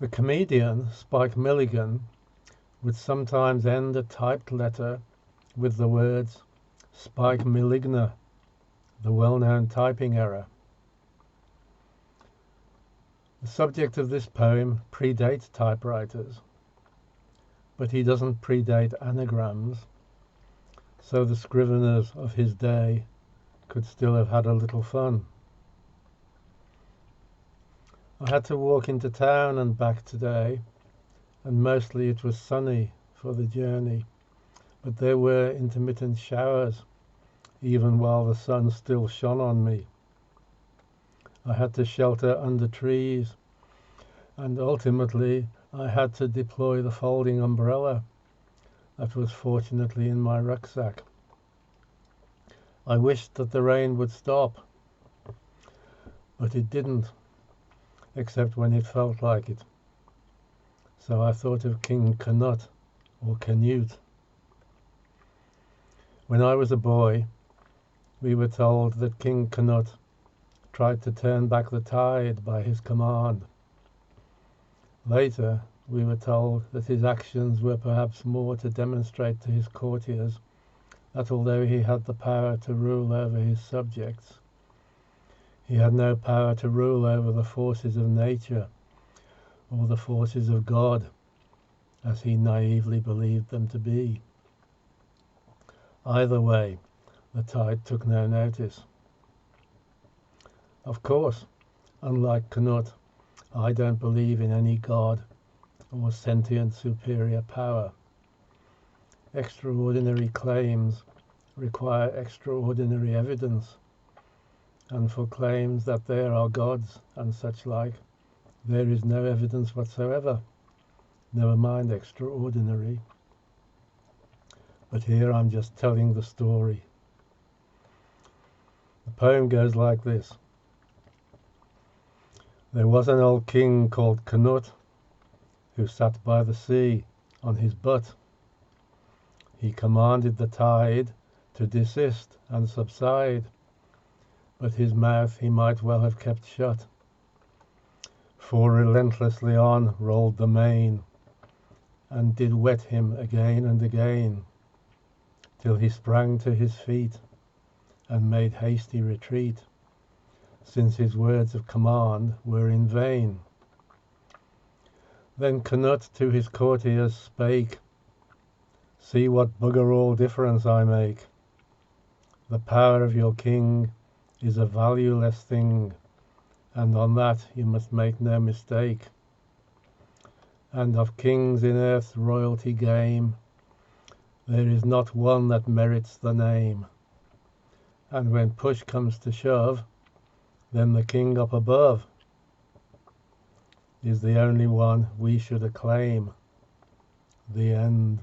The comedian Spike Milligan would sometimes end a typed letter with the words Spike Milligna, the well-known typing error. The subject of this poem predates typewriters, but he doesn't predate anagrams, so the scriveners of his day could still have had a little fun. I had to walk into town and back today, and mostly it was sunny for the journey, but there were intermittent showers, even while the sun still shone on me. I had to shelter under trees, and ultimately I had to deploy the folding umbrella that was fortunately in my rucksack. I wished that the rain would stop, but it didn't, except when it felt like it. So I thought of King Cnut, or Cnut. When I was a boy, we were told that King Cnut tried to turn back the tide by his command. Later, we were told that his actions were perhaps more to demonstrate to his courtiers that although he had the power to rule over his subjects, he had no power to rule over the forces of nature or the forces of God, as he naively believed them to be. Either way, the tide took no notice. Of course, unlike Cnut, I don't believe in any God or sentient superior power. Extraordinary claims require extraordinary evidence, and for claims that there are gods and such like, there is no evidence whatsoever, never mind extraordinary. But here I'm just telling the story. The poem goes like this. There was an old king called Cnut, who sat by the sea on his butt. He commanded the tide to desist and subside, but his mouth he might well have kept shut, for relentlessly on rolled the main, and did wet him again and again, till he sprang to his feet and made hasty retreat, since his words of command were in vain. Then Cnut to his courtiers spake, See what bugger all difference I make. The power of your king is a valueless thing, and on that you must make no mistake. And of kings in earth's royalty game, there is not one that merits the name. And when push comes to shove, then the king up above is the only one we should acclaim. The end.